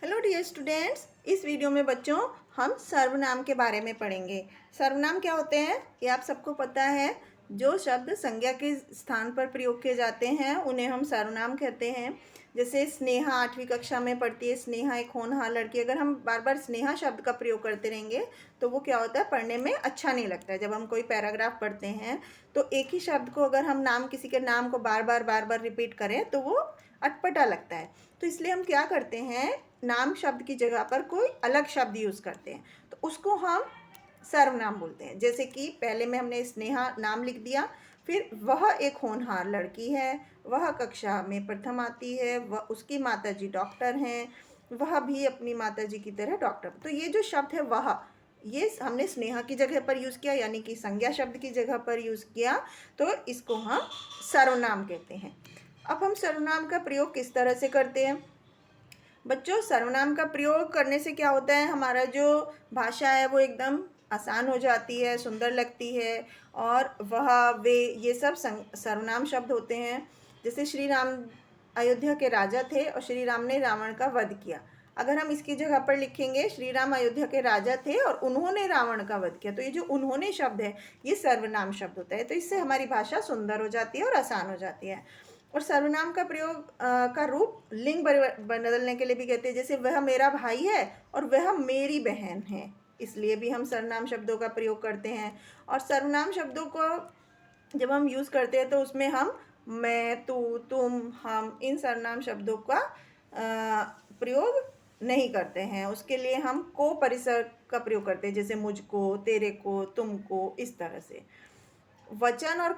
Hello dear students, इस video में बच्चों हम सर्वनाम के बारे में पढ़ेंगे। सर्वनाम क्या होते हैं ये आप सबको पता है। जो शब्द संज्ञा के स्थान पर प्रयोग किए जाते हैं उन्हें हम सर्वनाम कहते हैं। जैसे स्नेहा 8वीं कक्षा में पढ़ती है। स्नेहा एक होनहार लड़की। अगर हम बार बार स्नेहा शब्द का प्रयोग करते रहेंगे तो वो क्या होता है, पढ़ने में अच्छा नहीं लगता है। जब हम कोई पैराग्राफ पढ़ते हैं तो एक ही शब्द को अगर हम किसी के नाम को बार बार रिपीट करें तो वो अटपटा लगता है। तो इसलिए हम क्या करते हैं, नाम शब्द की जगह पर कोई अलग शब्द यूज़ करते हैं तो उसको हम सर्वनाम बोलते हैं। जैसे कि पहले में हमने स्नेहा नाम लिख दिया, फिर वह एक होनहार लड़की है, वह कक्षा में प्रथम आती है, वह उसकी माताजी डॉक्टर हैं, वह भी अपनी माताजी की तरह डॉक्टर। तो ये जो शब्द है वह, ये हमने स्नेहा की जगह पर यूज़ किया, यानी कि संज्ञा शब्द की जगह पर यूज़ किया, तो इसको हम सर्वनाम कहते हैं। अब हम सर्वनाम का प्रयोग किस तरह से करते हैं बच्चों? सर्वनाम का प्रयोग करने से क्या होता है, हमारा जो भाषा है वो एकदम आसान हो जाती है, सुंदर लगती है। और वह, वे, ये सब सर्वनाम शब्द होते हैं। जैसे श्री राम अयोध्या के राजा थे और श्री राम ने रावण का वध किया। अगर हम इसकी जगह पर लिखेंगे श्री राम अयोध्या के राजा थे और उन्होंने रावण का वध किया, तो ये जो उन्होंने शब्द है ये सर्वनाम शब्द होता है। तो इससे हमारी भाषा सुंदर हो जाती है और आसान हो जाती है। और सर्वनाम का प्रयोग का रूप लिंग बदलने के लिए भी कहते हैं। जैसे वह मेरा भाई है और वह मेरी बहन है, इसलिए भी हम सर्वनाम शब्दों का प्रयोग करते हैं। और सर्वनाम शब्दों को जब हम यूज़ करते हैं तो उसमें हम मैं, तू, तुम, हम, इन सर्वनाम शब्दों का प्रयोग नहीं करते हैं। उसके लिए हम को परिसर का प्रयोग करते हैं, जैसे मुझको, तेरे को, तुमको, इस तरह से। वचन और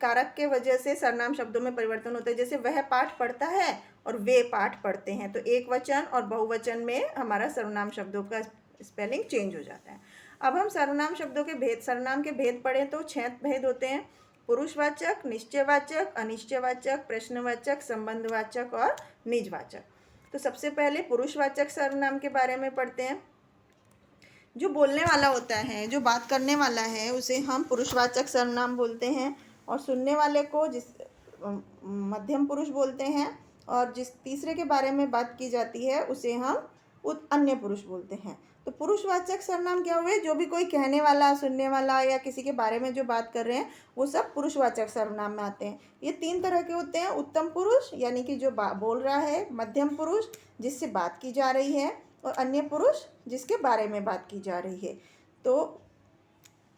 कारक के वजह से सर्वनाम शब्दों में परिवर्तन होता है। जैसे वह पाठ पढ़ता है और वे पाठ पढ़ते हैं, तो एक वचन और बहुवचन में हमारा सर्वनाम शब्दों का स्पेलिंग चेंज हो जाता है। अब हम सर्वनाम शब्दों के भेद, सर्वनाम के भेद पढ़ें तो 6 भेद होते हैं: पुरुषवाचक, निश्चयवाचक, अनिश्चयवाचक, प्रश्नवाचक, संबंधवाचक और निजवाचक। तो सबसे पहले पुरुषवाचक सर्वनाम के बारे में पढ़ते हैं। जो बोलने वाला होता है, जो बात करने वाला है, उसे हम पुरुषवाचक सर्वनाम बोलते हैं। और सुनने वाले को मध्यम पुरुष बोलते हैं। और जिस तीसरे के बारे में बात की जाती है उसे हम अन्य पुरुष बोलते हैं। तो पुरुषवाचक सर्वनाम क्या हुए? जो भी कोई कहने वाला, सुनने वाला या किसी के बारे में जो बात कर रहे हैं वो सब पुरुषवाचक सर्वनाम में आते हैं। ये 3 तरह के होते हैं: उत्तम पुरुष यानी कि जो बोल रहा है, मध्यम पुरुष जिससे बात की जा रही है, और अन्य पुरुष जिसके बारे में बात की जा रही है। तो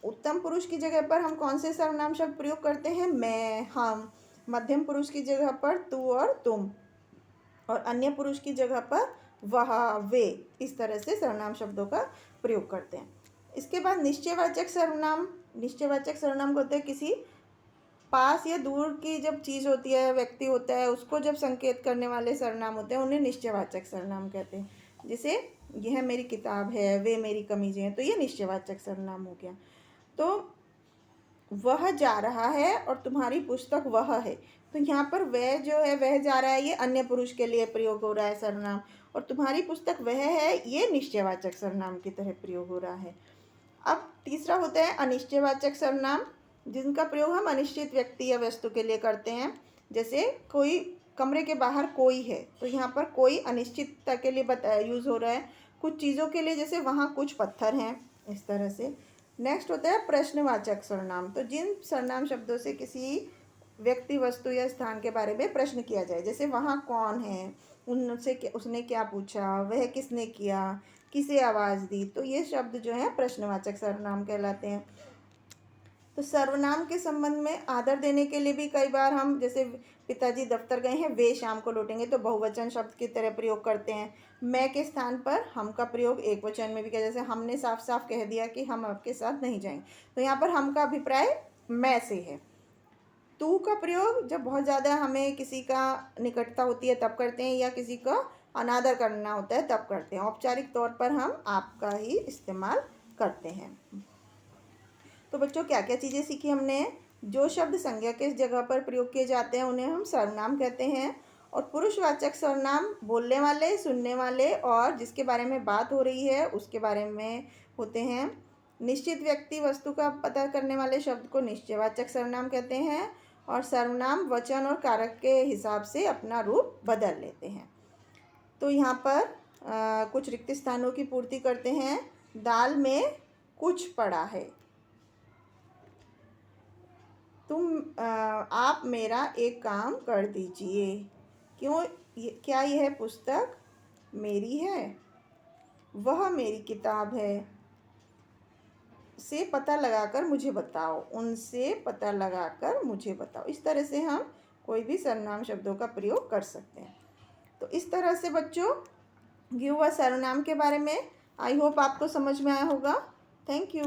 उत्तम पुरुष की जगह पर हम कौन से सर्वनाम शब्द प्रयोग करते हैं? मैं, हम। मध्यम पुरुष की जगह पर तू और तुम, और अन्य पुरुष की जगह पर वह, वे। इस तरह से सर्वनाम शब्दों का प्रयोग करते हैं। इसके बाद निश्चयवाचक सर्वनाम। निश्चयवाचक सर्वनाम को होते हैं किसी पास या दूर की जब चीज़ होती है, व्यक्ति होता है, उसको जब संकेत करने वाले सर्वनाम होते हैं उन्हें निश्चयवाचक सर्वनाम कहते हैं। जैसे यह मेरी किताब है, वे मेरी कमीजें हैं, तो ये निश्चयवाचक सर्वनाम हो गया। तो वह जा रहा है और तुम्हारी पुस्तक वह है, तो यहाँ पर वह जो है, वह जा रहा है, ये अन्य पुरुष के लिए प्रयोग हो रहा है सर्वनाम। और तुम्हारी पुस्तक वह है, ये निश्चयवाचक सर्वनाम की तरह प्रयोग हो रहा है। अब तीसरा होता है अनिश्चयवाचक सर्वनाम, जिनका प्रयोग हम अनिश्चित व्यक्ति या वस्तु के लिए करते हैं। जैसे कोई कमरे के बाहर कोई है, तो यहाँ पर कोई अनिश्चितता के लिए यूज़ हो रहा है। कुछ चीज़ों के लिए, जैसे वहाँ कुछ पत्थर हैं, इस तरह से। नेक्स्ट होता है प्रश्नवाचक सर्वनाम। तो जिन सर्वनाम शब्दों से किसी व्यक्ति, वस्तु या स्थान के बारे में प्रश्न किया जाए, जैसे वहाँ कौन है, उनसे उसने क्या पूछा, वह किसने किया, किसे आवाज़ दी, तो ये शब्द जो है प्रश्नवाचक सर्वनाम कहलाते हैं। तो सर्वनाम के संबंध में आदर देने के लिए भी कई बार हम, जैसे पिताजी दफ्तर गए हैं, वे शाम को लौटेंगे, तो बहुवचन शब्द की तरह प्रयोग करते हैं। मैं के स्थान पर हम का प्रयोग एक वचन में भी किया, जैसे हमने साफ साफ कह दिया कि हम आपके साथ नहीं जाएंगे, तो यहाँ पर हम का अभिप्राय मैं से है। तू का प्रयोग जब बहुत ज़्यादा हमें किसी का निकटता होती है तब करते हैं, या किसी का अनादर करना होता है तब करते हैं। औपचारिक तौर पर हम आपका ही इस्तेमाल करते हैं। तो बच्चों, क्या क्या चीज़ें सीखी हमने? जो शब्द संज्ञा के जगह पर प्रयोग किए जाते हैं उन्हें हम सर्वनाम कहते हैं। और पुरुषवाचक सर्वनाम बोलने वाले, सुनने वाले और जिसके बारे में बात हो रही है उसके बारे में होते हैं। निश्चित व्यक्ति, वस्तु का पता करने वाले शब्द को निश्चयवाचक सर्वनाम कहते हैं। और सर्वनाम वचन और कारक के हिसाब से अपना रूप बदल लेते हैं। तो यहाँ पर कुछ रिक्त स्थानों की पूर्ति करते हैं। दाल में कुछ पड़ा है। आप मेरा एक काम कर दीजिए। क्या यह पुस्तक मेरी है? वह मेरी किताब है। से पता लगाकर मुझे बताओ। उनसे पता लगाकर मुझे बताओ। इस तरह से हम कोई भी सर्वनाम शब्दों का प्रयोग कर सकते हैं। तो इस तरह से बच्चों गिव अ सर्वनाम के बारे में आई होप आपको समझ में आया होगा। Thank you.